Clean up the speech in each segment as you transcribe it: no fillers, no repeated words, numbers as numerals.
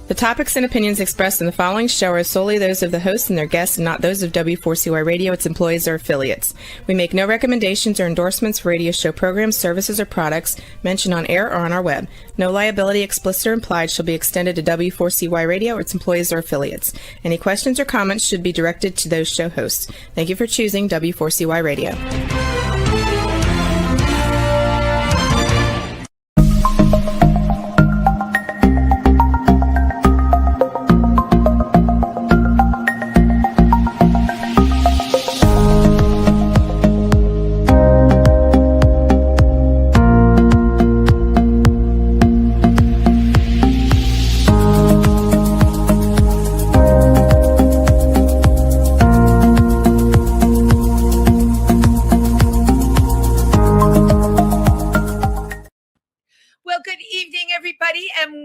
The topics and opinions expressed in the following show are solely those of the host and their guests and not those of W4CY Radio, its employees, or affiliates. We make no recommendations or endorsements for radio show programs, services, or products mentioned on air or on our web. No liability, explicit or implied, shall be extended to W4CY Radio or its employees or affiliates. Any questions or comments should be directed to those show hosts. Thank you for choosing W4CY Radio.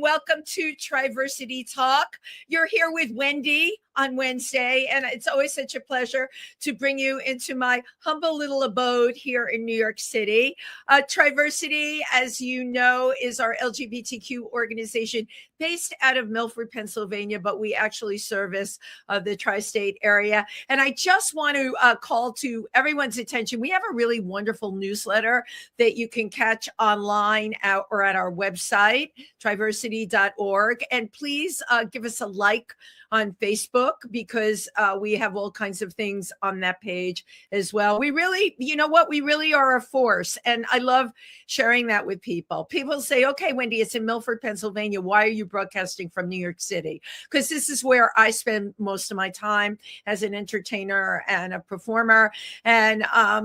Welcome to Triversity Talk. You're here with Wendy on Wednesday, and it's always such a pleasure to bring you into my humble little abode here in New York City. Triversity, as you know, is our LGBTQ organization based out of Milford, Pennsylvania, but we actually service the tri-state area. And I just want to call to everyone's attention. We have a really wonderful newsletter that you can catch online or at our website, triversity.org. And please give us a like on Facebook because we have all kinds of things on that page as well. We really, you know what? We really are a force. And I love sharing that with people. People say, okay, Wendy, it's in Milford, Pennsylvania. Why are you broadcasting from New York City? Because this is where I spend most of my time as an entertainer and a performer. And I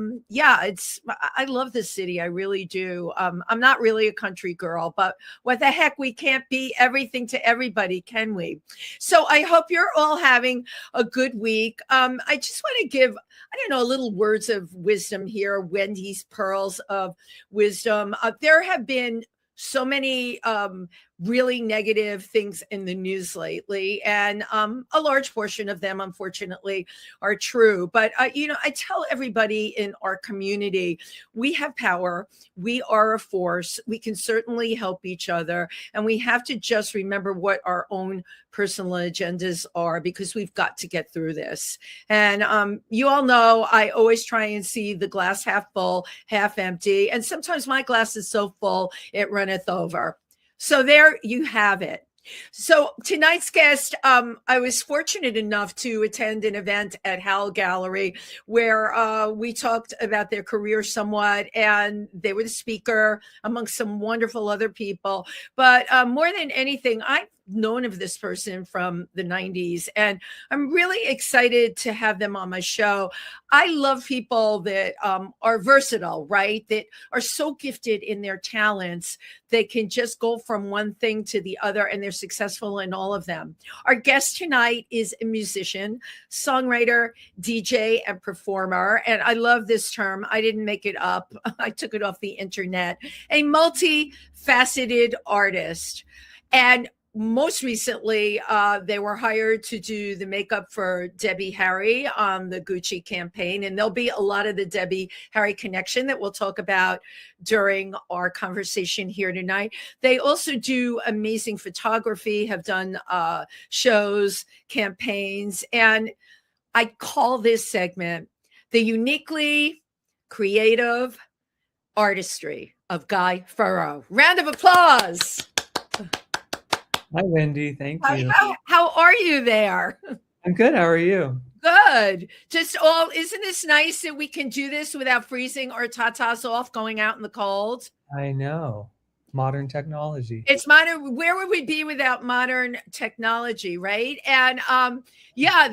love this city. I really do. I'm not really a country girl, but what the heck? We can't be everything to everybody, can we? So I hope you're all having a good week. I just want to give, a little words of wisdom here, Wendy's pearls of wisdom. There have been so many really negative things in the news lately, and a large portion of them, unfortunately, are true. But, I tell everybody in our community, we have power. We are a force. We can certainly help each other. And we have to just remember what our own personal agendas are, because we've got to get through this. And you all know I always try and see the glass half full, half empty. And sometimes my glass is so full, it runneth over. So there you have it. So tonight's guest, I was fortunate enough to attend an event at Howell Gallery where we talked about their career somewhat, and they were the speaker amongst some wonderful other people. But more than anything, I've known of this person from the 90s, and I'm really excited to have them on my show. I love people that are versatile, right? That are so gifted in their talents. They can just go from one thing to the other, and they're successful in all of them. Our guest tonight is a musician, songwriter, DJ, and performer. And I love this term. I didn't make it up. I took it off the internet. A multifaceted artist. And most recently, they were hired to do the makeup for Debbie Harry on the Gucci campaign. And there'll be a lot of the Debbie Harry connection that we'll talk about during our conversation here tonight. They also do amazing photography, have done shows, campaigns. And I call this segment the uniquely creative artistry of Guy Furrow. Round of applause. Hi, Wendy. Thank you. How are you there? I'm good. How are you? Good. Isn't this nice that we can do this without freezing our tatas off going out in the cold? I know. Modern technology. It's modern. Where would we be without modern technology, right? And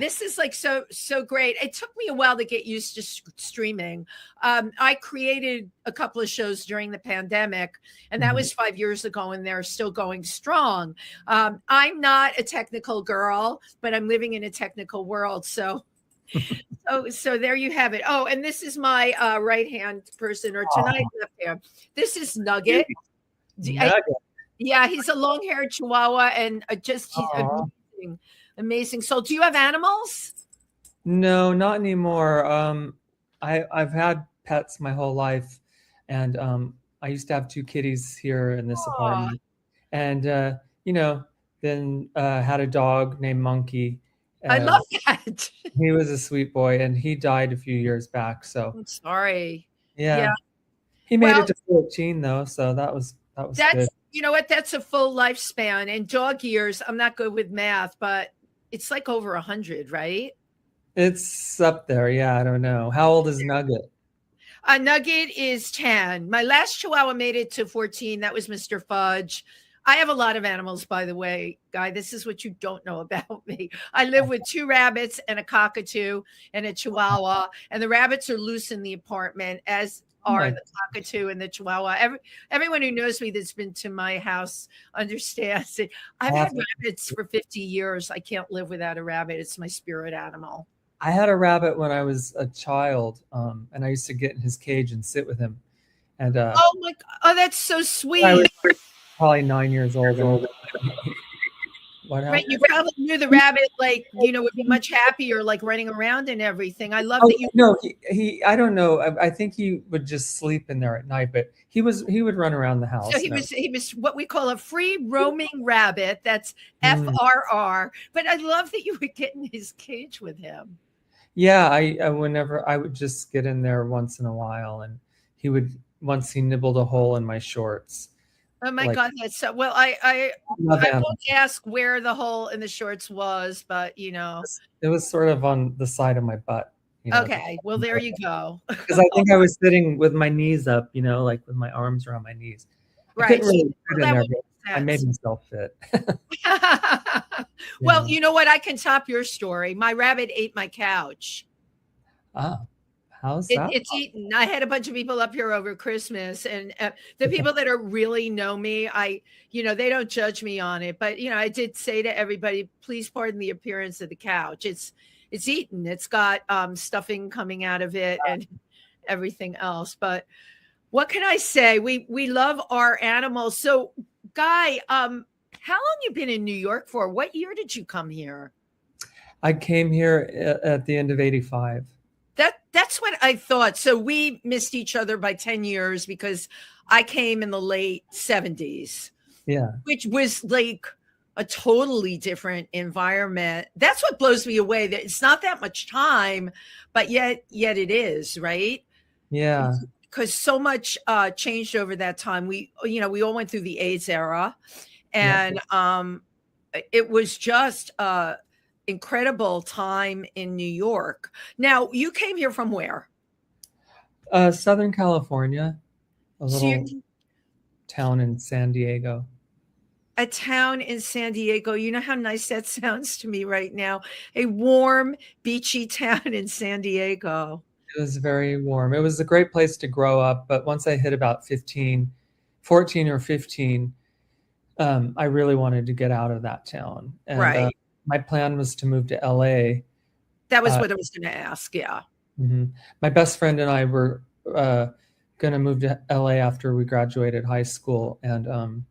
this is like so great. It took me a while to get used to streaming. I created a couple of shows during the pandemic, and that was 5 years ago, and they're still going strong. I'm not a technical girl, but I'm living in a technical world. So there you have it. Oh, and this is my right-hand person, or tonight left hand. This is Nugget. He's a long-haired Chihuahua, and he's amazing. So, do you have animals? No, not anymore. I've had pets my whole life, and I used to have 2 kitties here in this apartment. And then had a dog named Monkey. I love that. He was a sweet boy, and he died a few years back. So I'm sorry. yeah, Yeah. he made Well, it to 14 though, so that was good. that's, you know what? That's a full lifespan. And dog years, I'm not good with math, but it's like over 100, right? It's up there. Yeah, I don't know. How old is Nugget? A Nugget is 10. My last Chihuahua made it to 14. That was Mr. Fudge. I have a lot of animals, by the way, Guy. This is what you don't know about me. I live with 2 rabbits and a cockatoo and a Chihuahua. And the rabbits are loose in the apartment, as are the cockatoo and the Chihuahua. Everyone who knows me that's been to my house understands it. I've had rabbits for 50 years. I can't live without a rabbit. It's my spirit animal. I had a rabbit when I was a child, and I used to get in his cage and sit with him. And oh my God! Oh, that's so sweet. I was probably 9 years old. What happened? Right, you probably knew the rabbit, like, you know, would be much happier, like running around and everything. I love that you. No, he. I don't know. I think he would just sleep in there at night, but he would run around the house. So he was what we call a free roaming rabbit. That's FRR. But I love that you would get in his cage with him. Yeah, I whenever I would just get in there once in a while, and once he nibbled a hole in my shorts. Oh my God, that's so well. I won't ask where the hole in the shorts was, but you know, it was sort of on the side of my butt. You know, okay, well there you go. Because I think I was sitting with my knees up, you know, like with my arms around my knees. Right. Really I made myself fit. Well, you know what? I can top your story. My rabbit ate my couch. Ah. How's that? It's eaten. I had a bunch of people up here over Christmas, and the people that are really know me, they don't judge me on it. But I did say to everybody, please pardon the appearance of the couch. It's eaten. It's got stuffing coming out of it and everything else. But what can I say? We love our animals. So, Guy, how long you been in New York for? What year did you come here? I came here at the end of '85. That's what I thought. So we missed each other by 10 years because I came in the late 70s. Yeah. Which was like a totally different environment. That's what blows me away. That it's not that much time, but yet it is, right? Yeah. Because so much changed over that time. We all went through the AIDS era, and it was just incredible time in New York. Now, you came here from where? Southern California, a little town in San Diego. A town in San Diego. You know how nice that sounds to me right now. A warm, beachy town in San Diego. It was very warm. It was a great place to grow up. But once I hit about 14 or 15, I really wanted to get out of that town. And, right. My plan was to move to LA. That was what I was going to ask. Yeah. Mm-hmm. My best friend and I were going to move to LA after we graduated high school. And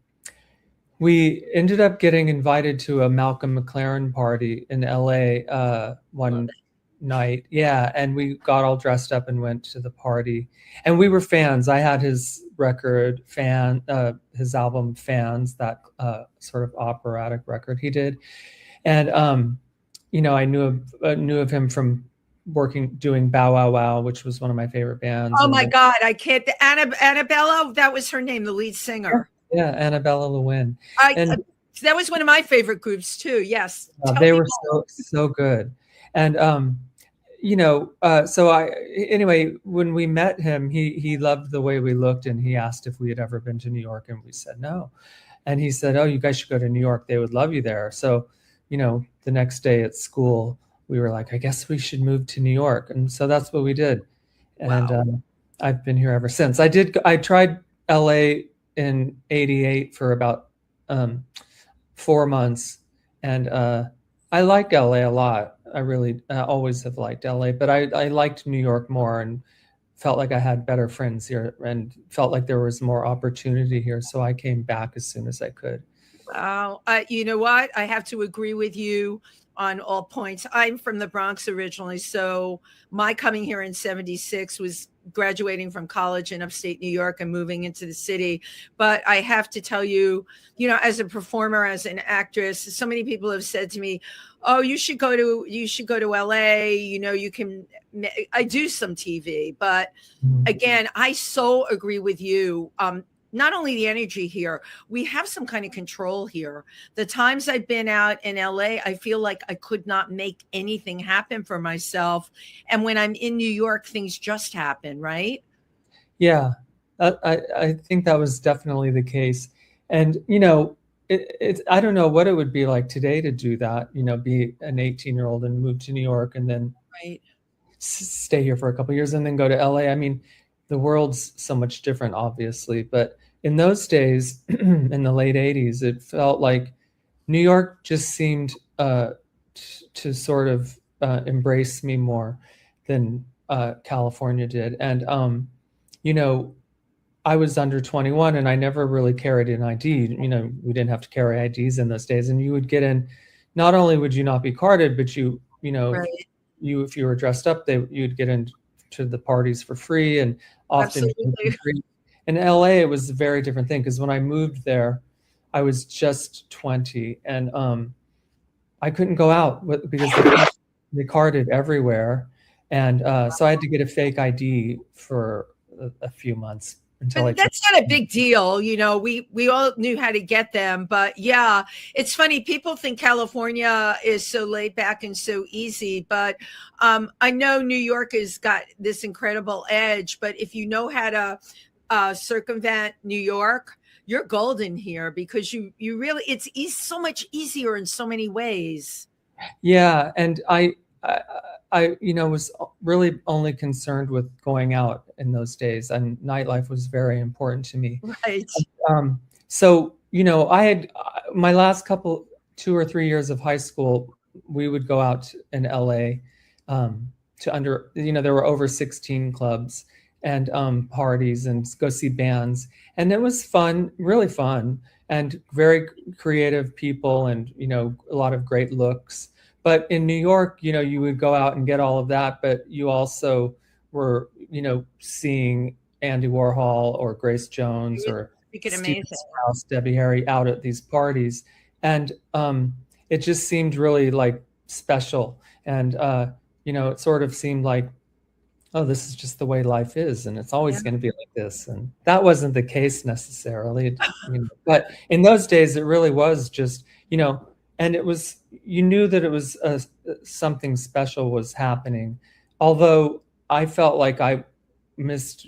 we ended up getting invited to a Malcolm McLaren party in LA one night. Yeah. And we got all dressed up and went to the party. And we were fans. I had his record, his album Fans, that sort of operatic record he did. And, I knew of him from doing Bow Wow Wow, which was one of my favorite bands. Oh my God. I can't. Annabella, that was her name, the lead singer. Yeah. Annabella Lewin. That was one of my favorite groups too. Yes. They were so good. And, anyway, when we met him, he loved the way we looked, and he asked if we had ever been to New York, and we said no. And he said, oh, you guys should go to New York. They would love you there. So, the next day at school, we were like, I guess we should move to New York. And so that's what we did. And wow. I've been here ever since. I tried LA in '88 for about 4 months. And I like LA a lot. I really always have liked LA, but I liked New York more and felt like I had better friends here and felt like there was more opportunity here. So I came back as soon as I could. Wow. You know what? I have to agree with you on all points. I'm from the Bronx originally, so my coming here in '76 was graduating from college in upstate New York and moving into the city. But I have to tell you, as a performer, as an actress, so many people have said to me, "Oh, you should go to LA. You can." I do some TV, but again, I so agree with you. Not only the energy here, we have some kind of control here. The times I've been out in LA, I feel like I could not make anything happen for myself. And when I'm in New York, things just happen, right? Yeah, I think that was definitely the case. And, I don't know what it would be like today to do that, be an 18-year-old and move to New York and then Right. stay here for a couple of years and then go to LA. I mean, the world's so much different, obviously, but in those days, in the late 80s, it felt like New York just seemed to sort of embrace me more than California did. And, I was under 21 and I never really carried an ID. We didn't have to carry IDs in those days. And you would get in, not only would you not be carded, but Right. if you were dressed up, you'd get into the parties for free, and often Absolutely. free. In LA, it was a very different thing because when I moved there, I was just 20, and I couldn't go out because they carded everywhere, and so I had to get a fake ID for a few months until But that's not a big deal. We all knew how to get them. But yeah, it's funny. People think California is so laid back and so easy. But I know New York has got this incredible edge. But if you know how to circumvent New York, you're golden here because you really, it's so much easier in so many ways. Yeah. And I was really only concerned with going out in those days, and nightlife was very important to me. Right. So, I had my last 2 or 3 years of high school, we would go out in LA there were over 16 clubs and parties and go see bands. And it was fun, really fun, and very creative people and, a lot of great looks. But in New York, you would go out and get all of that, but you also were, seeing Andy Warhol or Grace Jones or Steve Strauss, Debbie Harry out at these parties. And it just seemed really like special. And, it sort of seemed like, oh, this is just the way life is, and it's always going to be like this. And that wasn't the case necessarily. But in those days, it really was just, and it was, you knew that it was something special was happening. Although I felt like I missed,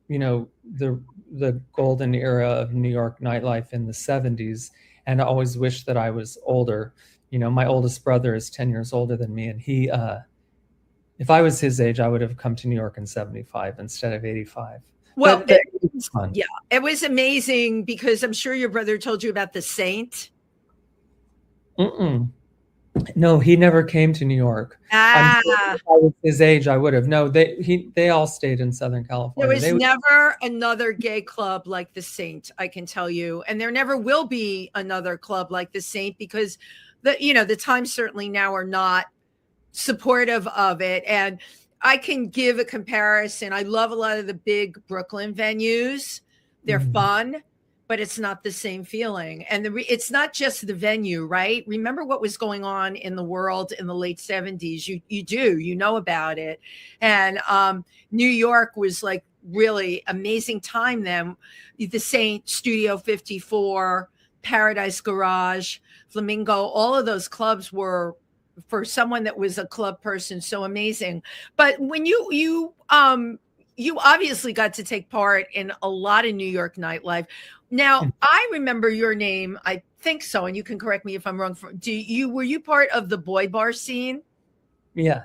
the golden era of New York nightlife in the 70s. And I always wished that I was older. My oldest brother is 10 years older than me. And he, if I was his age, I would have come to New York in 75 instead of 85. Well, it was amazing because I'm sure your brother told you about the Saint. No, he never came to New York. If I was his age, I would have. No, they all stayed in Southern California. There was never another gay club like the Saint, I can tell you, and there never will be another club like the Saint because the times certainly now are not supportive of it. And I can give a comparison. I love a lot of the big Brooklyn venues. They're fun, but it's not the same feeling. And it's not just the venue, right? Remember what was going on in the world in the late 70s. You know about it. And New York was like really amazing time then. The Saint, Studio 54, Paradise Garage, Flamingo, all of those clubs were, for someone that was a club person, so amazing. But when you obviously got to take part in a lot of New York nightlife. Now, I remember your name, I think so, and you can correct me if I'm wrong. Were you part of the boy bar scene? Yeah.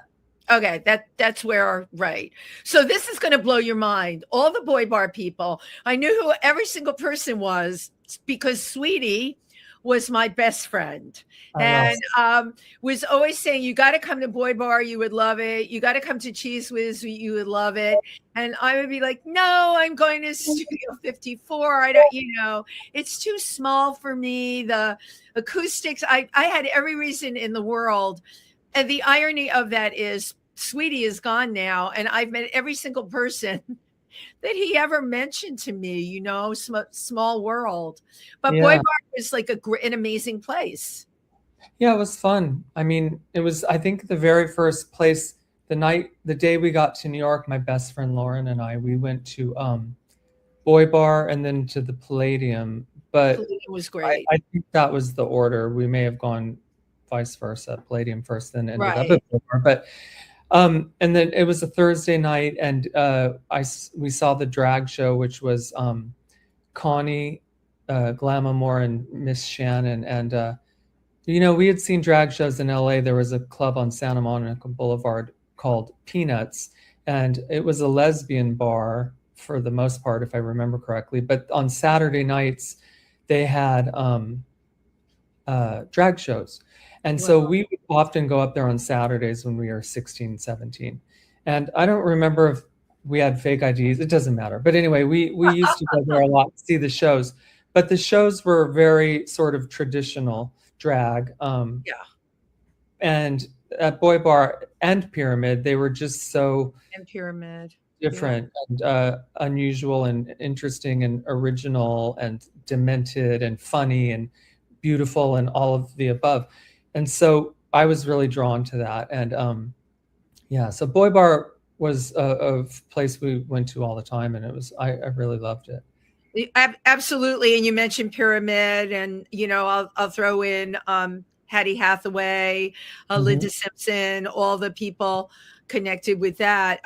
Okay, that's where, right. So this is going to blow your mind. All the boy bar people, I knew who every single person was because Sweetie was my best friend and was always saying, you got to come to Boy Bar, you would love it. You got to come to Cheese Whiz, you would love it. And I would be like, no, I'm going to Studio 54. I don't, it's too small for me. The acoustics, I had every reason in the world. And the irony of that is Sweetie is gone now, and I've met every single person that he ever mentioned to me, small world. But Boy Yeah. Bar is like an amazing place. Yeah, it was fun. I mean, it was, I think, the very first place, the day we got to New York, my best friend Lauren and I, we went to Boy Bar and then to the Palladium. But It was great. I think that was the order. We may have gone vice versa, Palladium first, then ended up Right. at Boy Bar. But and then it was a Thursday night, and we saw the drag show, which was Connie, Glamamore, and Miss Shannon. And we had seen drag shows in LA. There was a club on Santa Monica Boulevard called Peanuts, and it was a lesbian bar for the most part, if I remember correctly. But on Saturday nights, they had drag shows. And so we would often go up there on Saturdays when we were 16, 17. And I don't remember if we had fake IDs. It doesn't matter. But anyway, we used to go there a lot to see the shows. But the shows were very sort of traditional drag. And at Boy Bar and Pyramid, they were just so different and unusual and interesting and original and demented and funny and beautiful and all of the above. And so I was really drawn to that. And so Boy Bar was a place we went to all the time, and I really loved it. Absolutely. And you mentioned Pyramid, and I'll throw in Hattie Hathaway, Linda Simpson, all the people connected with that.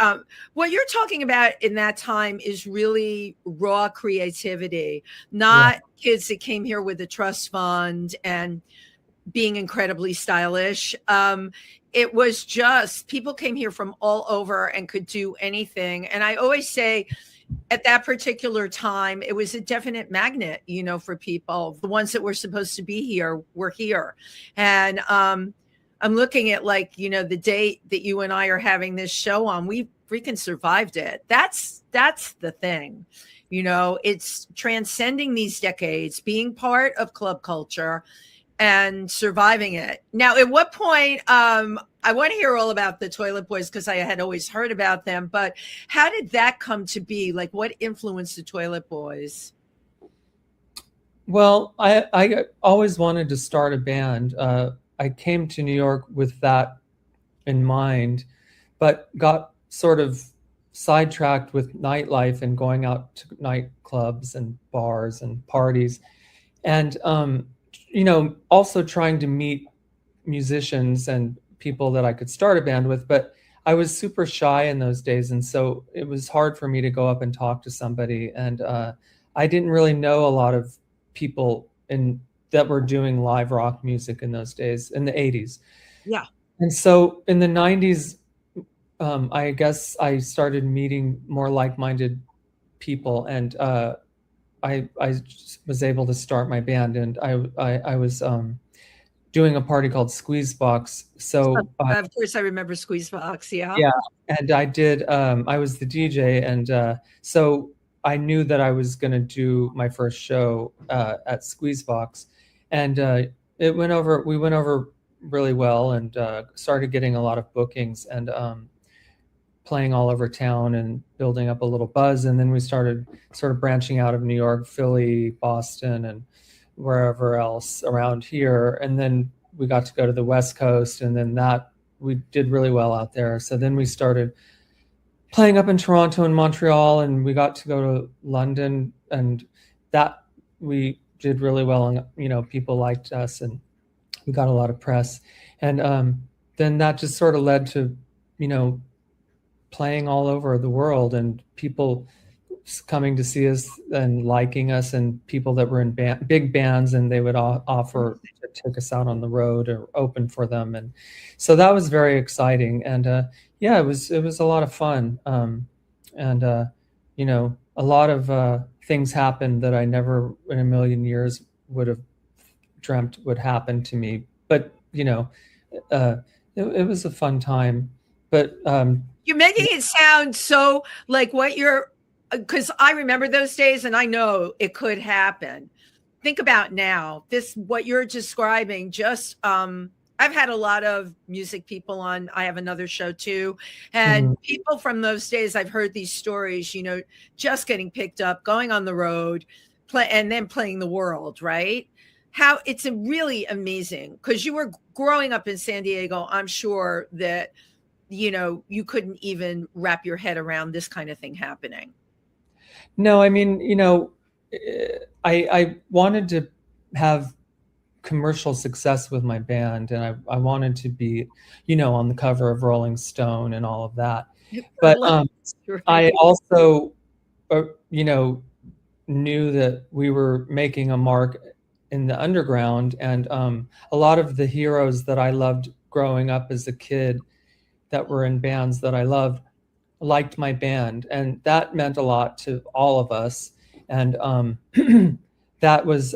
What you're talking about in that time is really raw creativity, not kids that came here with a trust fund and being incredibly stylish. It was just people came here from all over and could do anything. And I always say at that particular time, it was a definite magnet, for people. The ones that were supposed to be here were here. And I'm looking at the date that you and I are having this show on. We freaking survived it. That's the thing. It's transcending these decades, being part of club culture and surviving it. Now, at what point, I want to hear all about the Toilet Boys because I had always heard about them, but how did that come to be? Like, what influenced the Toilet Boys? Well, I always wanted to start a band. I came to New York with that in mind, but got sort of sidetracked with nightlife and going out to nightclubs and bars and parties. And, also trying to meet musicians and people that I could start a band with, but I was super shy in those days. And so it was hard for me to go up and talk to somebody. And I didn't really know a lot of people that were doing live rock music in those days, in the 80s. Yeah. And so in the 90s, I guess I started meeting more like-minded people, and I was able to start my band, and I was doing a party called Squeezebox. So of course, I remember Squeezebox. Yeah. Yeah, and I did. I was the DJ, and so I knew that I was going to do my first show at Squeezebox, and we went over really well, and started getting a lot of bookings and playing all over town and building up a little buzz. And then we started sort of branching out of New York, Philly, Boston, and wherever else around here. And then we got to go to the West Coast, and then we did really well out there. So then we started playing up in Toronto and Montreal, and we got to go to London, and that we did really well. And, people liked us, and we got a lot of press. And then that just sort of led to, playing all over the world, and people coming to see us and liking us, and people that were in big bands, and they would offer to take us out on the road or open for them. And so that was very exciting. And it was a lot of fun. And a lot of things happened that I never in a million years would have dreamt would happen to me. But, it was a fun time. But you're making it sound so like because I remember those days, and I know it could happen. Think about now, what you're describing, just, I I've had a lot of music people on. I have another show too. And people from those days, I've heard these stories, just getting picked up, going on the road, and then playing the world, right? How it's really amazing because you were growing up in San Diego. I'm sure that, you couldn't even wrap your head around this kind of thing happening. No, I mean, I wanted to have commercial success with my band, and I wanted to be, on the cover of Rolling Stone and all of that. But I also, knew that we were making a mark in the underground, and a lot of the heroes that I loved growing up as a kid that were in bands that I loved liked my band, and that meant a lot to all of us. And that was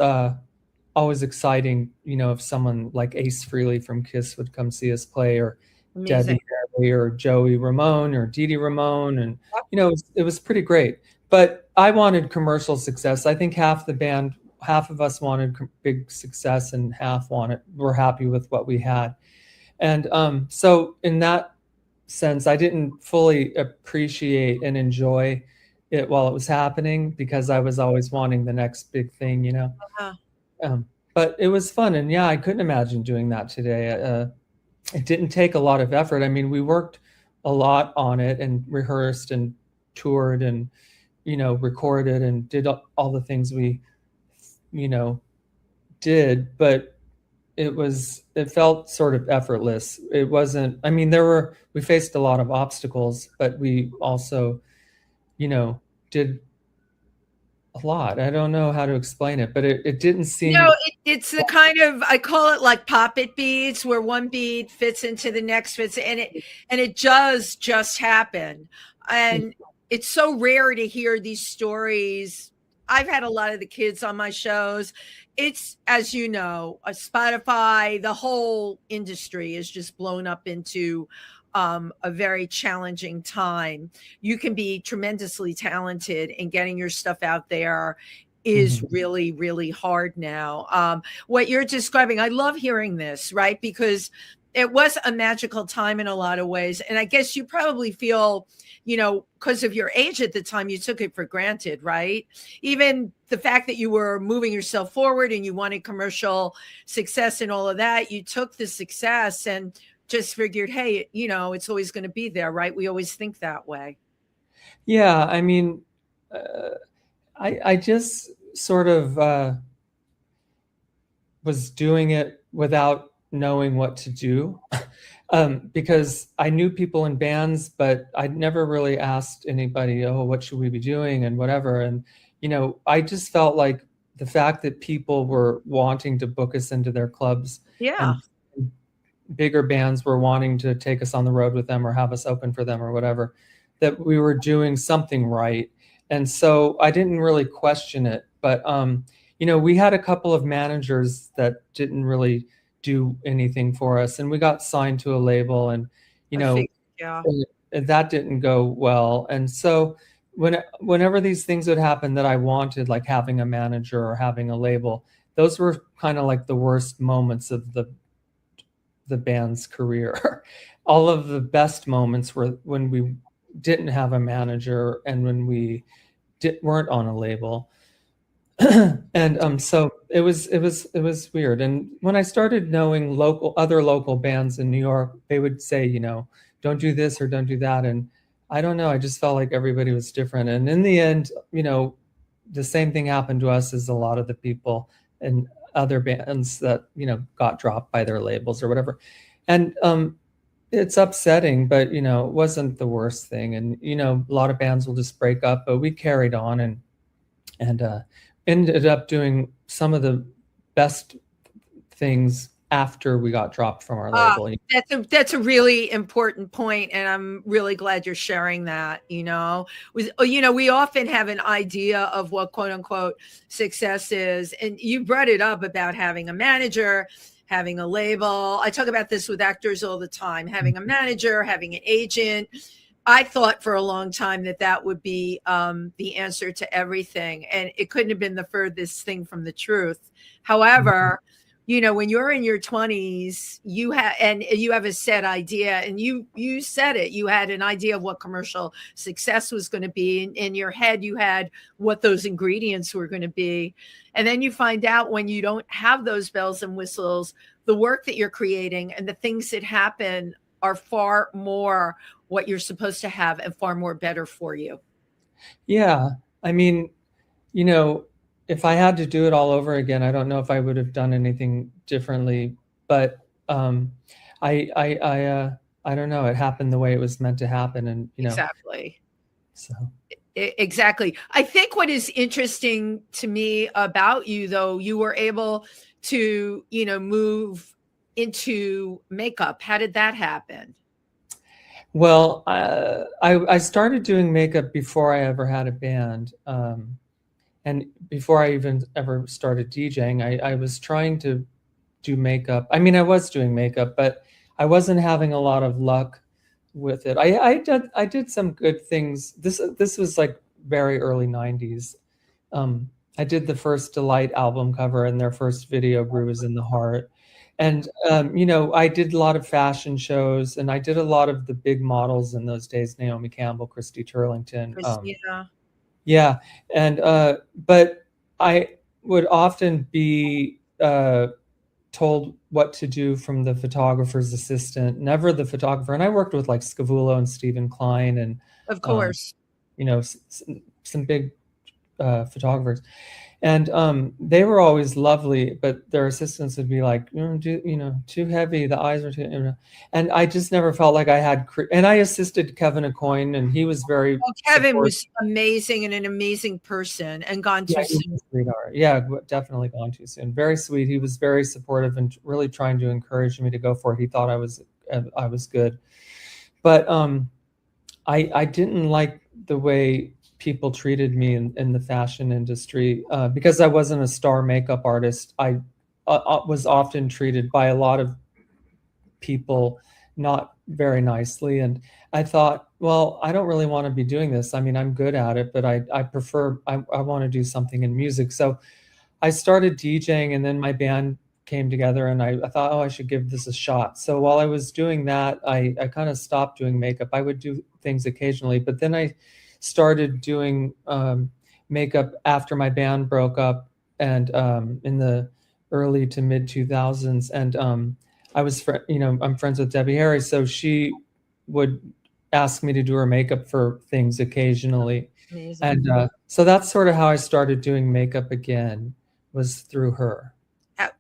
always exciting, if someone like Ace Frehley from Kiss would come see us play, or Amazing. Debbie Harry, or Joey Ramone, or Dee Dee Ramone, and it was pretty great. But I wanted commercial success. I think half of us wanted big success, and half were happy with what we had. And so in that sense, I didn't fully appreciate and enjoy it while it was happening, because I was always wanting the next big thing, but it was fun. And yeah, I couldn't imagine doing that today. It didn't take a lot of effort. I mean, we worked a lot on it and rehearsed and toured and, recorded and did all the things we, did, but it felt sort of effortless. It wasn't, I mean, we faced a lot of obstacles, but we also, did a lot. I don't know how to explain it, but it didn't seem. It's the kind of, I call it like pop-it beads, where one bead fits into the next, and it does just happen. And it's so rare to hear these stories. I've had a lot of the kids on my shows. It's, as you know, Spotify, the whole industry is just blown up into a very challenging time. You can be tremendously talented, and getting your stuff out there is really, really hard now. What you're describing, I love hearing this, right? Because it was a magical time in a lot of ways. And I guess you probably feel, because of your age at the time, you took it for granted, right? Even the fact that you were moving yourself forward and you wanted commercial success and all of that, you took the success and just figured, hey, it's always going to be there, right? We always think that way. Yeah, I mean, I just sort of was doing it without knowing what to do, because I knew people in bands, but I'd never really asked anybody, oh, what should we be doing and whatever. And, I just felt like the fact that people were wanting to book us into their clubs, and bigger bands were wanting to take us on the road with them or have us open for them or whatever, that we were doing something right. And so I didn't really question it. But, we had a couple of managers that didn't really do anything for us, and we got signed to a label, and, that didn't go well. And so whenever these things would happen that I wanted, like having a manager or having a label, those were kind of like the worst moments of the band's career. All of the best moments were when we didn't have a manager and when we weren't on a label. And so it was weird. And when I started knowing other local bands in New York, they would say, don't do this or don't do that. And I don't know, I just felt like everybody was different. And in the end, the same thing happened to us as a lot of the people in other bands that, got dropped by their labels or whatever. And it's upsetting, but, it wasn't the worst thing. And, a lot of bands will just break up, but we carried on and ended up doing some of the best things after we got dropped from our label. That's a really important point, and I'm really glad you're sharing that. We often have an idea of what quote unquote success is, and you brought it up about having a manager, having a label. I talk about this with actors all the time, having a manager, having an agent. I thought for a long time that would be the answer to everything, and it couldn't have been the furthest thing from the truth. However, when you're in your 20s, you have a set idea, and you said it. You had an idea of what commercial success was going to be. In your head, you had what those ingredients were going to be. And then you find out when you don't have those bells and whistles, the work that you're creating and the things that happen are far more what you're supposed to have and far more better for you. Yeah. I mean, if I had to do it all over again, I don't know if I would have done anything differently, but I don't know. It happened the way it was meant to happen, and Exactly. So exactly. I think what is interesting to me about you, though, you were able to, move into makeup. How did that happen? Well, I started doing makeup before I ever had a band. And before I even ever started DJing, I was trying to do makeup. I mean, I was doing makeup, but I wasn't having a lot of luck with it. I did some good things. This was like very early 90s. I did the first Delight album cover, and their first video, Bruise in the Heart. And, I did a lot of fashion shows, and I did a lot of the big models in those days, Naomi Campbell, Christy Turlington. Christina. Yeah. And, but I would often be told what to do from the photographer's assistant, never the photographer. And I worked with like Scavullo and Stephen Klein and, of course, some big photographers. And they were always lovely, but their assistants would be like, too heavy. The eyes are too, and I just never felt like I had. And I assisted Kevin Aucoin, and he was very. Well, Kevin was amazing and an amazing person, and gone too soon. Sweetheart. Yeah, definitely gone too soon. Very sweet. He was very supportive and really trying to encourage me to go for it. He thought I was good, but I didn't like the way people treated me in the fashion industry because I wasn't a star makeup artist. I was often treated by a lot of people not very nicely, and I thought, well, I don't really want to be doing this. I mean, I'm good at it, but I want to do something in music. So I started DJing, and then my band came together, and I thought, I should give this a shot. So while I was doing that, I kind of stopped doing makeup. I would do things occasionally, but then I started doing makeup after my band broke up, and in the early to mid 2000s. And I was, I'm friends with Debbie Harry, so she would ask me to do her makeup for things occasionally. Amazing. And so that's sort of how I started doing makeup again, was through her.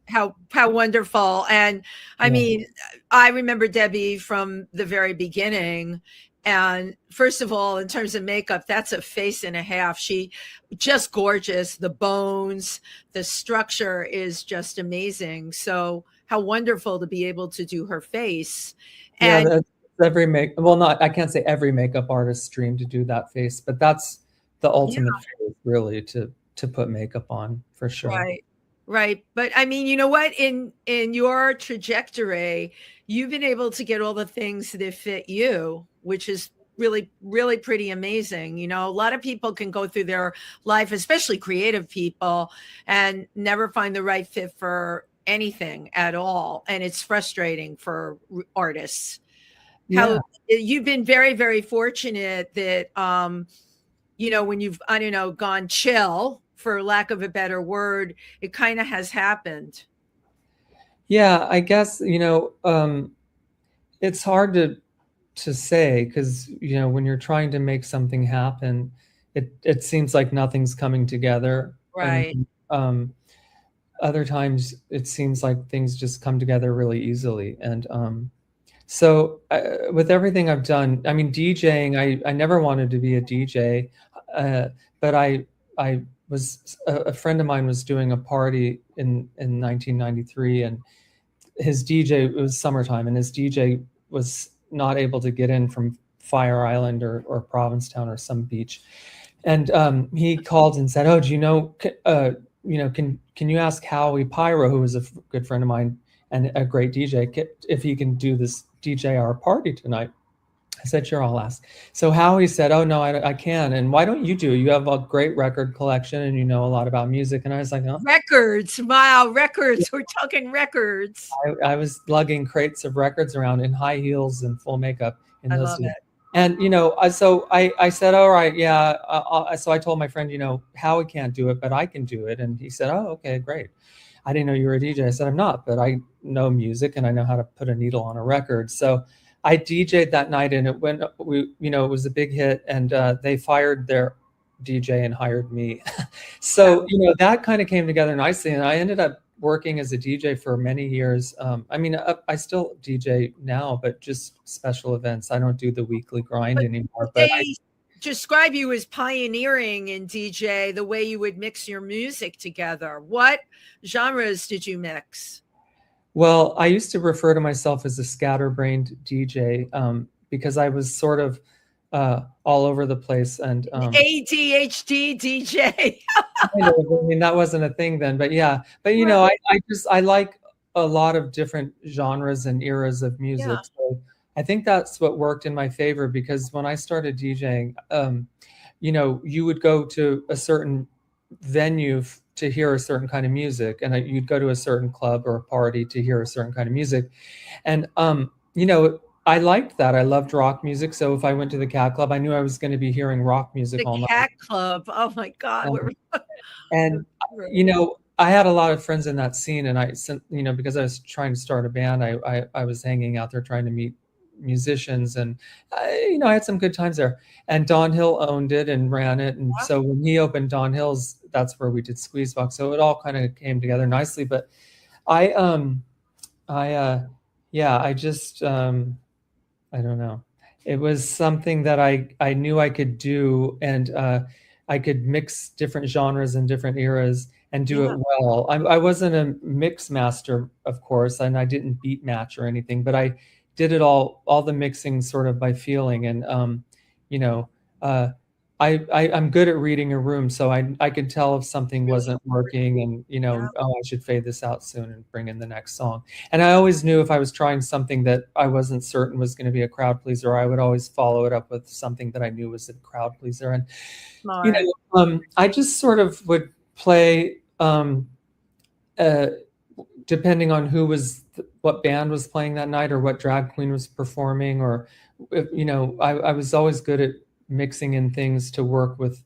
How wonderful. And I mean, I remember Debbie from the very beginning. And first of all, in terms of makeup, that's a face and a half. She just gorgeous. The bones, the structure is just amazing. So how wonderful to be able to do her face. And that's I can't say every makeup artist's dream to do that face, but that's the ultimate face, really, to put makeup on, for sure. Right. But I mean, you know what? In your trajectory, you've been able to get all the things that fit you, which is really, really pretty amazing. A lot of people can go through their life, especially creative people, and never find the right fit for anything at all. And it's frustrating for artists. Yeah. How you've been very, very fortunate that, when you've, gone chill, for lack of a better word, it kind of has happened. Yeah, I guess, it's hard to say, because, when you're trying to make something happen, it seems like nothing's coming together. Right. And, other times it seems like things just come together really easily. And so with everything I've done, I mean, DJing, I never wanted to be a DJ, but I was, a friend of mine was doing a party in 1993, and his DJ, it was summertime, and his DJ was not able to get in from Fire Island or Provincetown or some beach. And he called and said, do you know, can you ask Howie Pyro, who was a good friend of mine and a great DJ, if he can do this DJ our party tonight? I said, sure, I'll ask. So Howie said, oh, no, I can. And why don't you do it? You have a great record collection and you know a lot about music. And I was like, oh. Records. Wow, records. We're talking records. I was lugging crates of records around in high heels and full makeup in I those love days. it. And, so I said, all right, yeah. So I told my friend, Howie can't do it, but I can do it. And he said, oh, okay, great. I didn't know you were a DJ. I said, I'm not, but I know music and I know how to put a needle on a record. So I DJ'd that night and it was a big hit, and they fired their DJ and hired me. So, that kind of came together nicely. And I ended up working as a DJ for many years. I still DJ now, but just special events. I don't do the weekly grind anymore. But they describe you as pioneering in DJ, the way you would mix your music together. What genres did you mix? Well, I used to refer to myself as a scatterbrained DJ because I was sort of all over the place. And ADHD DJ. I mean, that wasn't a thing then, but yeah. But I like a lot of different genres and eras of music. Yeah. So I think that's what worked in my favor, because when I started DJing, you would go to a certain venue to hear a certain kind of music, and you'd go to a certain club or a party to hear a certain kind of music. And I liked that. I loved rock music. So if I went to the Cat Club, I knew I was going to be hearing rock music all night. The Cat Club. Oh my God. And I had a lot of friends in that scene, and because I was trying to start a band, I was hanging out there trying to meet musicians, and I had some good times there. And Don Hill owned it and ran it, and so when he opened Don Hill's, that's where we did Squeezebox. So it all kind of came together nicely. But I don't know. It was something that I knew I could do, and I could mix different genres and different eras and do it well. I wasn't a mix master, of course, and I didn't beat match or anything, but I did it all the mixing sort of by feeling. And I'm good at reading a room, so I could tell if something wasn't working, and I should fade this out soon and bring in the next song. And I always knew if I was trying something that I wasn't certain was going to be a crowd pleaser, I would always follow it up with something that I knew was a crowd pleaser. And I just sort of would play depending on what band was playing that night, or what drag queen was performing, or I was always good at mixing in things to work with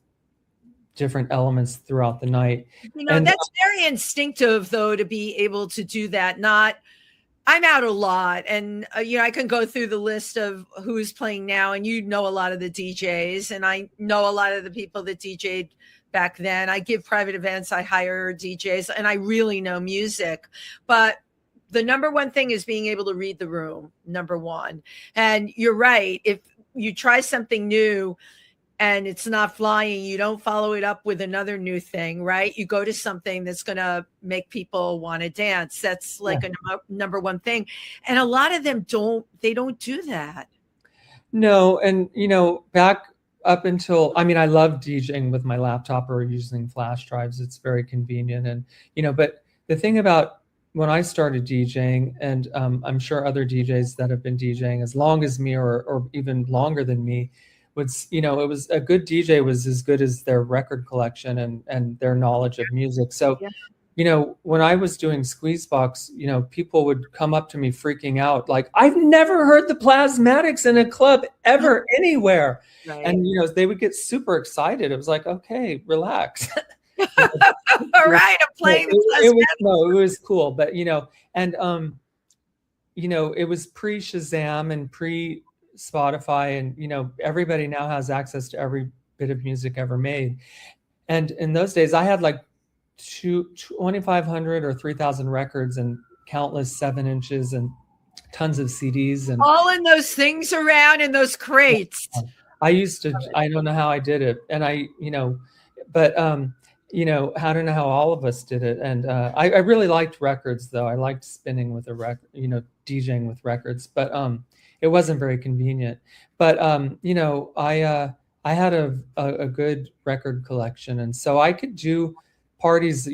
different elements throughout the night. That's very instinctive, though, to be able to do that. I'm out a lot, and I can go through the list of who's playing now, and a lot of the DJs, and I know a lot of the people that DJ'd back then. I give private events, I hire DJs, and I really know music. But the number one thing is being able to read the room, number one. And you're right. If you try something new and it's not flying, you don't follow it up with another new thing, right? You go to something that's going to make people want to dance. That's like a number one thing. And a lot of them don't do that. No. And, back up until, I love DJing with my laptop or using flash drives. It's very convenient. And, but the thing about when I started DJing, and I'm sure other DJs that have been DJing as long as me or even longer than me, it was a good DJ was as good as their record collection and their knowledge of music. So, when I was doing Squeezebox, people would come up to me freaking out, like, I've never heard the Plasmatics in a club ever anywhere. Right. And, they would get super excited. It was like, okay, relax. All right, I'm playing it was cool, but and it was pre-Shazam and pre-Spotify, and everybody now has access to every bit of music ever made. And in those days, I had like 2,500 or 3,000 records and countless 7-inches and tons of CDs, and all in those things around in those crates. I don't know how I did it, and I don't know how all of us did it. And I really liked records, though. I liked spinning with a record, DJing with records, but it wasn't very convenient. But I had a good record collection, and so I could do parties,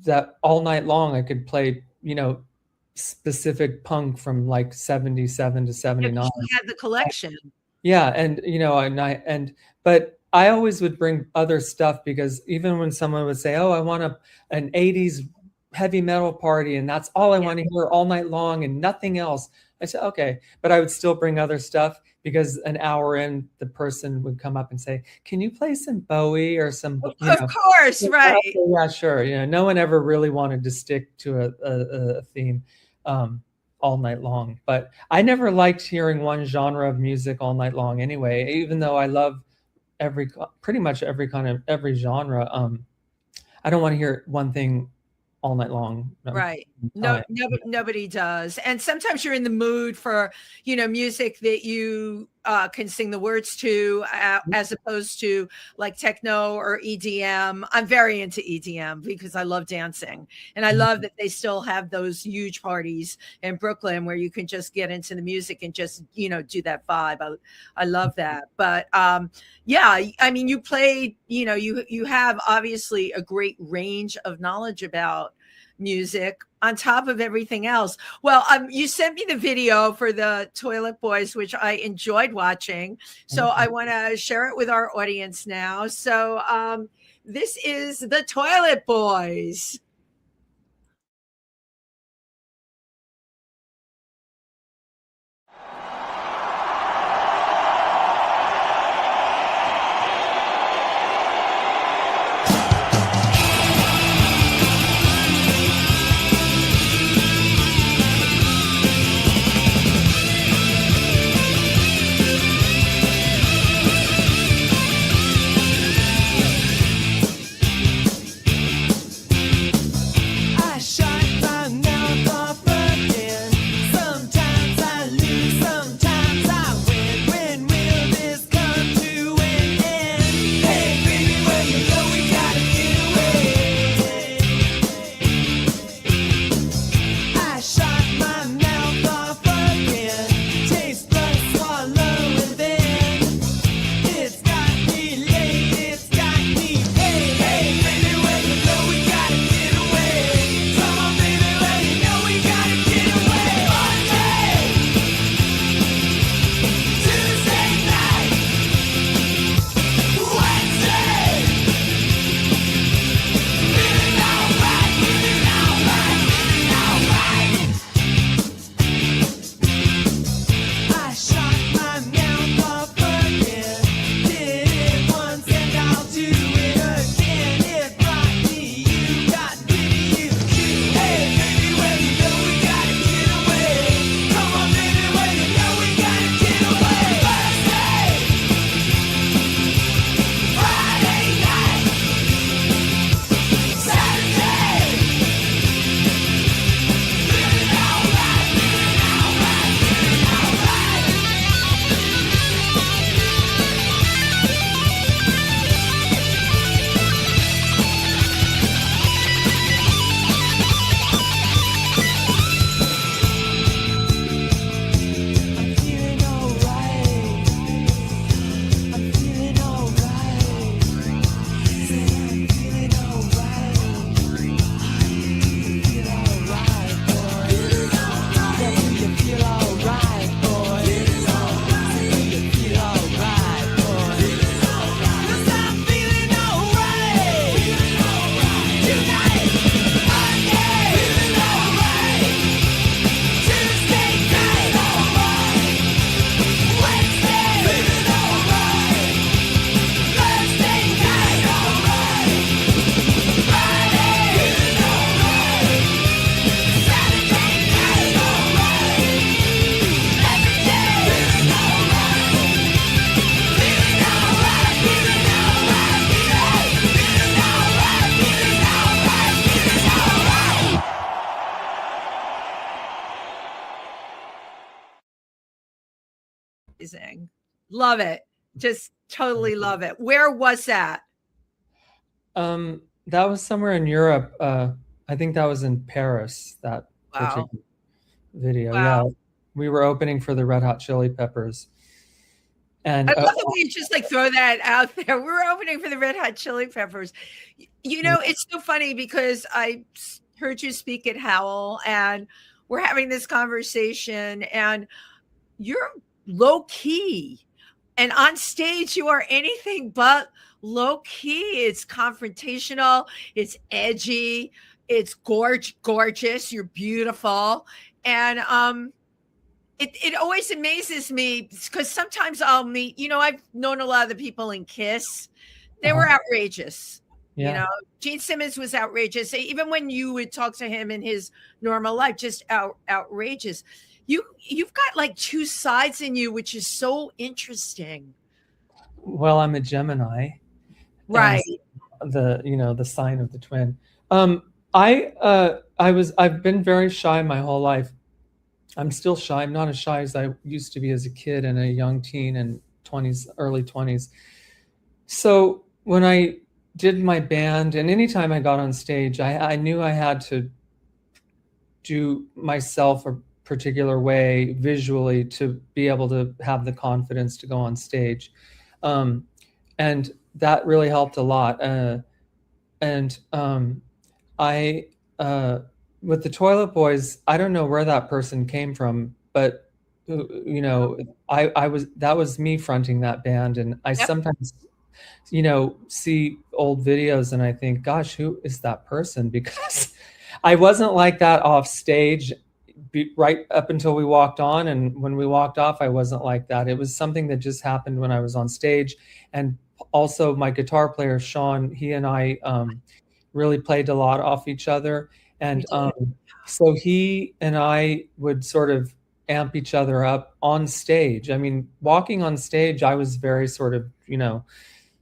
that all night long. I could play, specific punk from like 77 to 79. You had the collection. Yeah, and but I always would bring other stuff, because even when someone would say, "Oh, I want an 80s heavy metal party and that's all I want to hear all night long and nothing else," I said, "Okay," but I would still bring other stuff, because an hour in, the person would come up and say, "Can you play some Bowie or some?" Of course, right? Yeah, sure. No one ever really wanted to stick to a theme. All night long, but I never liked hearing one genre of music all night long anyway, even though I love pretty much every genre. I don't want to hear one thing all night long. Right. Nobody does. And sometimes you're in the mood for, music that you can sing the words to, as opposed to like techno or EDM. I'm very into EDM because I love dancing. And I love that they still have those huge parties in Brooklyn where you can just get into the music and just, do that vibe. I love that. But yeah, I mean, you played, you have obviously a great range of knowledge about music on top of everything else. Well, you sent me the video for the Toilet Boys, which I enjoyed watching. So I want to share it with our audience now. So this is the Toilet Boys. Amazing. Love it. Just totally love it. Where was that? That was somewhere in Europe. I think that was in Paris, that particular video. Wow. Yeah. We were opening for the Red Hot Chili Peppers. And I love the way you just like throw that out there. We were opening for the Red Hot Chili Peppers. It's so funny because I heard you speak at Howell, and we're having this conversation, and you're low key. And on stage, you are anything but low key. It's confrontational, it's edgy, it's gorgeous. You're beautiful. And it always amazes me because sometimes I'll meet, I've known a lot of the people in Kiss. They were outrageous. Yeah. Gene Simmons was outrageous. Even when you would talk to him in his normal life, just outrageous. You've got like two sides in you, which is so interesting. Well, I'm a Gemini. Right. The sign of the twin. I've been very shy my whole life. I'm still shy. I'm not as shy as I used to be as a kid and a young teen and early 20s. So when I did my band, and anytime I got on stage, I knew I had to do myself a particular way visually to be able to have the confidence to go on stage. And that really helped a lot. With the Toilet Boys, I don't know where that person came from, but that was me fronting that band. And I sometimes, see old videos and I think, gosh, who is that person? Because I wasn't like that off stage right up until we walked on. And when we walked off, I wasn't like that. It was something that just happened when I was on stage. And also my guitar player, Sean, he and I really played a lot off each other. And so he and I would sort of amp each other up on stage. I mean, walking on stage, I was very sort of,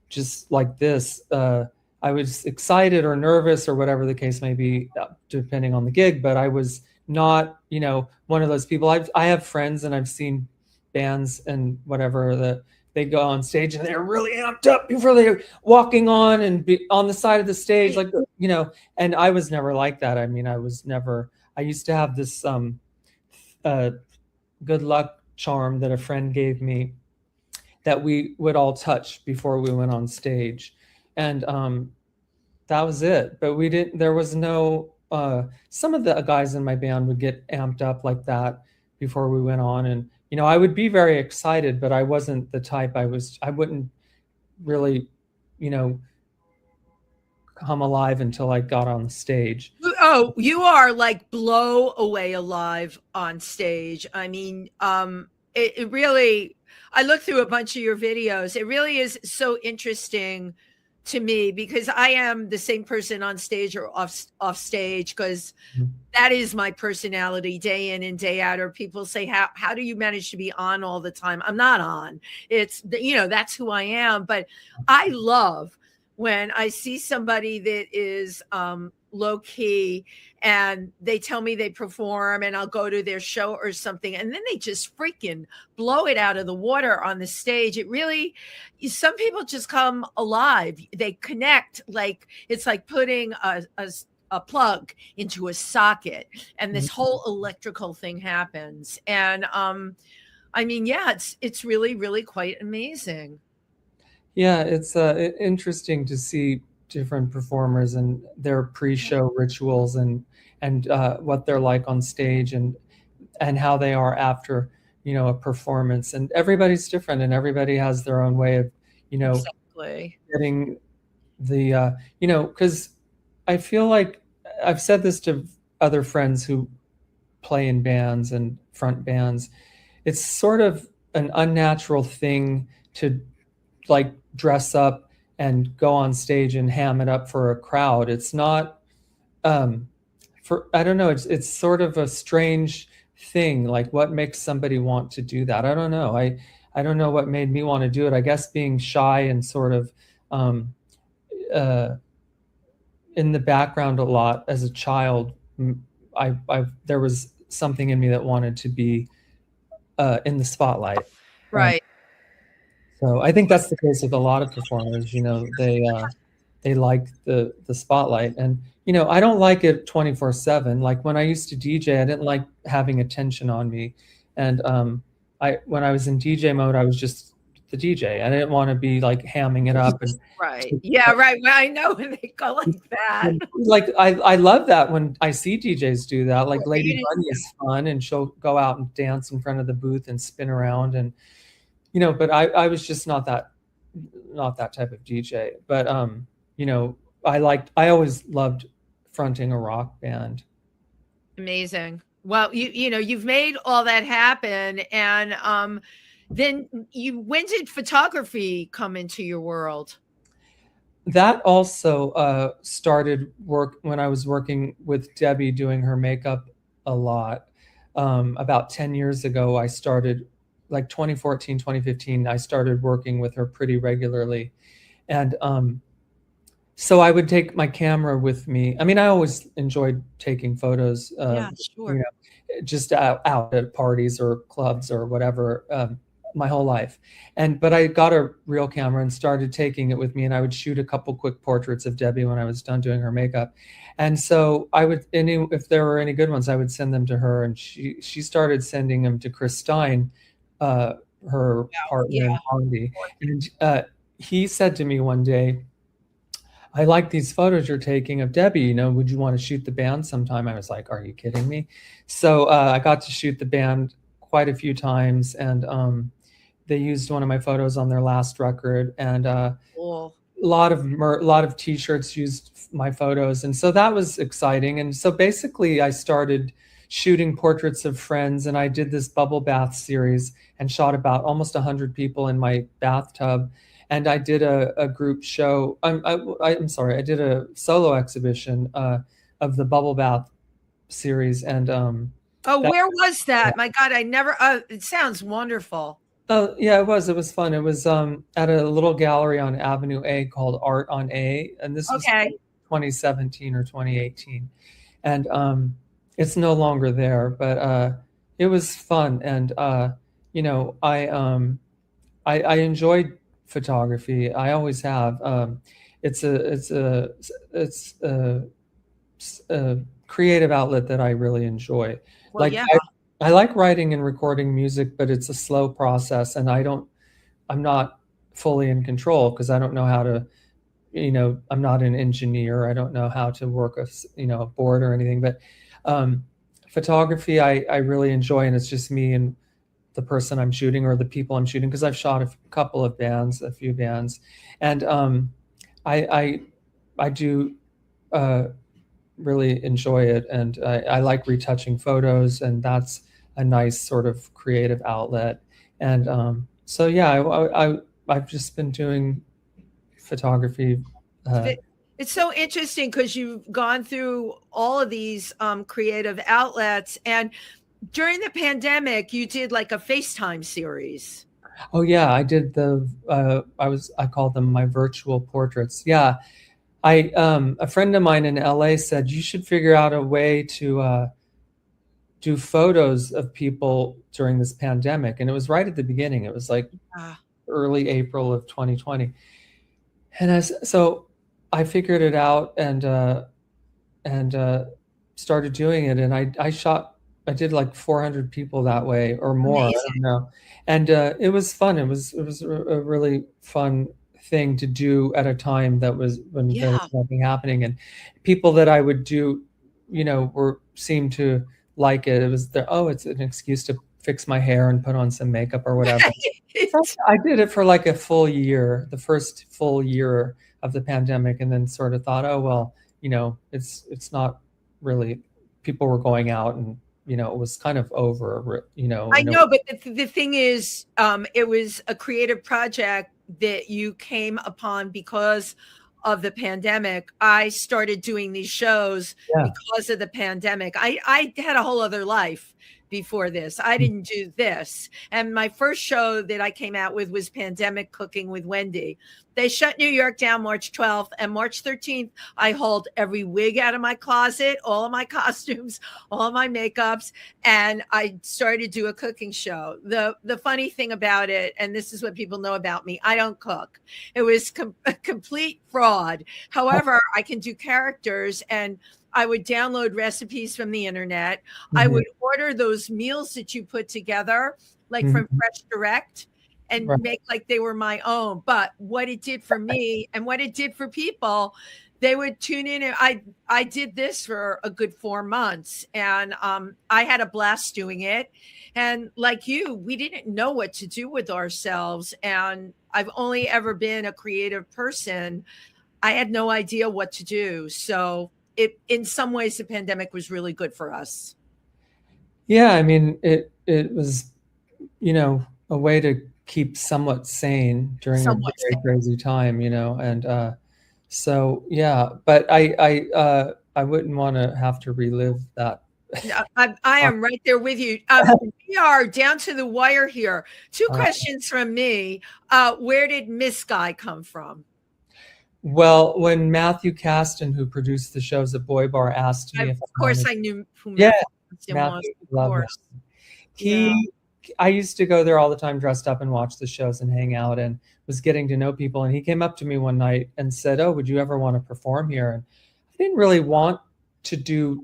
just like this. I was excited or nervous or whatever the case may be, depending on the gig, but I was not, one of those people. I have friends and I've seen bands and whatever that they go on stage and they're really amped up before they're walking on and be on the side of the stage, like, and I was never like that. I mean, I used to have this good luck charm that a friend gave me that we would all touch before we went on stage. And that was it. But there was no, some of the guys in my band would get amped up like that before we went on. And, I would be very excited, but I wasn't the type. I wouldn't really, come alive until I got on the stage. Oh, you are like blow away alive on stage. I mean, it really, I looked through a bunch of your videos. It really is so interesting to me because I am the same person on stage or off stage because that is my personality day in and day out. Or people say, how do you manage to be on all the time? I'm not on. It's, that's who I am. But I love when I see somebody that is low key and they tell me they perform and I'll go to their show or something and then they just freaking blow it out of the water on the stage. It really, some people just come alive. They connect, like it's like putting a plug into a socket and this whole electrical thing happens. And I mean, yeah, it's really, really quite amazing. Yeah, it's interesting to see different performers and their pre-show rituals and what they're like on stage and how they are after a performance. And everybody's different and everybody has their own way of exactly. getting the because I feel like I've said this to other friends who play in bands and front bands. It's sort of an unnatural thing to like dress up and go on stage and ham it up for a crowd. It's not I don't know, it's sort of a strange thing. Like what makes somebody want to do that? I don't know. I don't know what made me want to do it. I guess being shy and sort of in the background a lot as a child, there was something in me that wanted to be in the spotlight. Right. So I think that's the case with a lot of performers. They like the spotlight, and I don't like it 24/7. Like when I used to DJ, I didn't like having attention on me, and when I was in DJ mode, I was just the DJ. I didn't want to be like hamming it up and Right. Yeah, right. Well, I know when they go like that. like I love that when I see DJs do that. Like Lady Right. Bunny is fun, and she'll go out and dance in front of the booth and spin around, and but I was just not that type of DJ. But I always loved fronting a rock band. Amazing. Well, you've made all that happen, and then when did photography come into your world? That also started work when I was working with Debbie doing her makeup a lot. About 10 years ago, I started, like 2014, 2015, I started working with her pretty regularly. And so I would take my camera with me. I mean, I always enjoyed taking photos, Yeah, sure. just out at parties or clubs or whatever, my whole life. But I got a real camera and started taking it with me, and I would shoot a couple quick portraits of Debbie when I was done doing her makeup. And so if there were any good ones, I would send them to her, and she started sending them to Chris Stein, her partner in Blondie. And he said to me one day, I like these photos you're taking of Debbie, would you want to shoot the band sometime? I was like, are you kidding me? So I got to shoot the band quite a few times, and they used one of my photos on their last record, and Cool. a lot of t-shirts used my photos. And so that was exciting. And so basically I started shooting portraits of friends, and I did this bubble bath series and shot about almost 100 people in my bathtub. And I did a group show. I'm sorry, I did a solo exhibition of the bubble bath series. And where was that? My God, I never. It sounds wonderful. Oh yeah, it was fun. It was at a little gallery on Avenue A called Art on A, and this was 2017 or 2018, and it's no longer there. But it was fun, and I enjoyed photography. I always have. It's a creative outlet that I really enjoy. Well, Like yeah. I like writing and recording music, but it's a slow process, and I'm not fully in control because I don't know how to, I'm not an engineer. I don't know how to work a board or anything. But photography, I really enjoy, and it's just me and the person I'm shooting or the people I'm shooting, because I've shot a few bands, and I do really enjoy it, and I like retouching photos, and that's a nice sort of creative outlet. And so yeah, I've just been doing photography. It's so interesting because you've gone through all of these creative outlets, and during the pandemic, you did like a FaceTime series. Oh yeah, I did I called them my virtual portraits. Yeah. A friend of mine in LA said you should figure out a way to do photos of people during this pandemic, and it was right at the beginning. It was like early April of 2020, and so I figured it out and started doing it, and I did like 400 people that way or more. Amazing. I don't know, and it was fun. It was a really fun thing to do at a time that was when there was nothing happening, and people that I would do, seemed to like it. It was it's an excuse to fix my hair and put on some makeup or whatever. So I did it for like a full year, the first full year of the pandemic, and then sort of thought, oh well, it's not really, people were going out, and it was kind of over. I know, but the thing is, it was a creative project that you came upon because of the pandemic. I started doing these shows because of the pandemic. I had a whole other life before this. I didn't do this. And my first show that I came out with was Pandemic Cooking with Wendy. They shut New York down March 12th, and March 13th, I hauled every wig out of my closet, all of my costumes, all of my makeups, and I started to do a cooking show. The funny thing about it, and this is what people know about me, I don't cook. It was a complete fraud. However, I can do characters, and I would download recipes from the internet. Mm-hmm. I would order those meals that you put together, like from Fresh Direct. and Right. make like they were my own. But what it did for me and what it did for people, they would tune in. And I did this for a good 4 months, and I had a blast doing it. And like you, we didn't know what to do with ourselves. And I've only ever been a creative person. I had no idea what to do. So in some ways, the pandemic was really good for us. Yeah, I mean, it was, a way to keep somewhat sane during a Somewhat very sane. crazy time, and so yeah, but I wouldn't want to have to relive that. No, I am right there with you. We are down to the wire here. Two questions from me. Where did Miss Guy come from? Well, when Matthew Caston, who produced the shows at Boy Bar, asked me Of if I course, wanted, I knew who yeah, Matthew was. Matthew, Of love course. Matthew. I used to go there all the time, dressed up and watch the shows and hang out, and was getting to know people. And he came up to me one night and said, "Oh, would you ever want to perform here?" And I didn't really want to do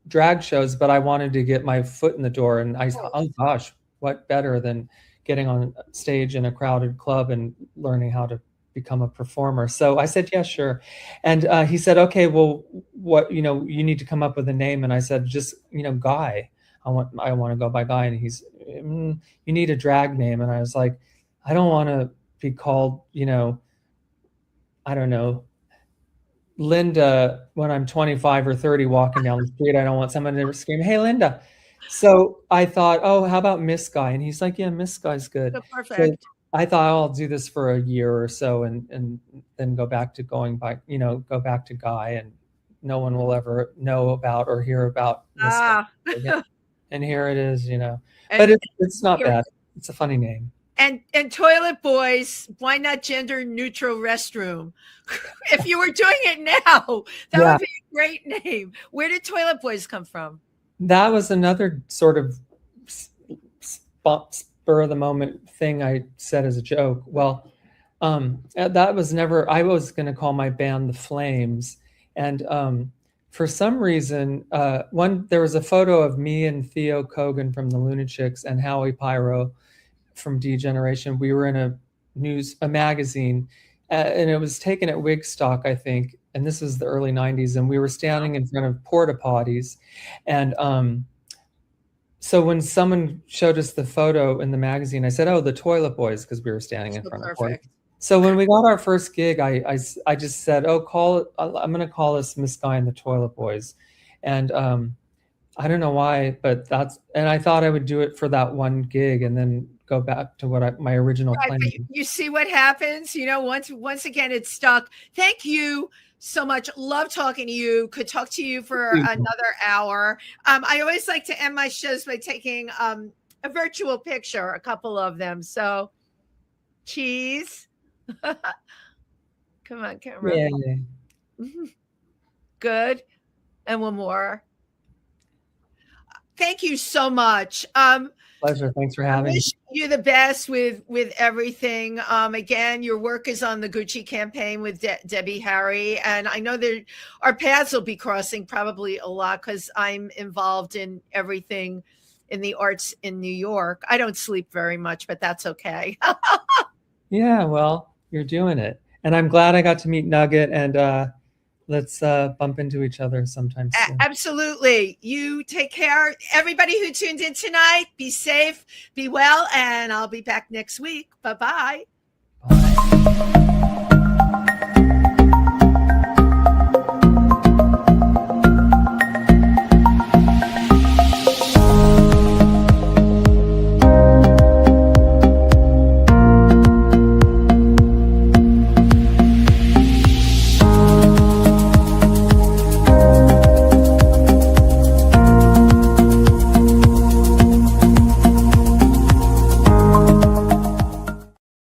drag shows, but I wanted to get my foot in the door. And I thought, oh gosh, what better than getting on stage in a crowded club and learning how to become a performer. So I said, yeah, sure. And he said, okay, well, what, you need to come up with a name. And I said, just, Guy. I want to go by Guy. And he's, you need a drag name. And I was like, I don't want to be called, I don't know, Linda when I'm 25 or 30 walking down the street. I don't want someone to scream, hey, Linda. So I thought, oh, how about Miss Guy? And he's like, yeah, Miss Guy's good. So perfect. So I thought, I'll do this for a year or so and then go back to going by, go back to Guy, and no one will ever know about or hear about Miss Guy again. And here it is, but it's not bad. It's a funny name. And Toilet Boys, why not gender neutral restroom? If you were doing it now, that would be a great name. Where did Toilet Boys come from? That was another sort of spur of the moment thing I said as a joke. Well, that was never, I was going to call my band The Flames. And for some reason, there was a photo of me and Theo Kogan from the Lunatics and Howie Pyro from D-Generation. We were in a magazine, and it was taken at Wigstock, I think. And this was the early 90s. And we were standing in front of porta potties. And so when someone showed us the photo in the magazine, I said, oh, the Toilet Boys, because we were standing in front of porta. So when we got our first gig, I just said, oh, I'm going to call this Miss Guy and the Toilet Boys. And I don't know why, but and I thought I would do it for that one gig and then go back to my original plan. You see what happens? Once again, it's stuck. Thank you so much. Love talking to you. Could talk to you for another hour. I always like to end my shows by taking a virtual picture, a couple of them. So cheese. Come on, camera. Yeah. Good. And one more. Thank you so much. Pleasure. Thanks for having me. Wish you the best with everything. Again, your work is on the Gucci campaign with Debbie Harry, and I know our paths will be crossing probably a lot because I'm involved in everything in the arts in New York. I don't sleep very much, but that's okay. Yeah, well, you're doing it, and I'm glad I got to meet Nugget, and let's bump into each other sometime soon. Absolutely. You take care. Everybody who tuned in tonight, be safe, be well, and I'll be back next week. Bye-bye. Bye.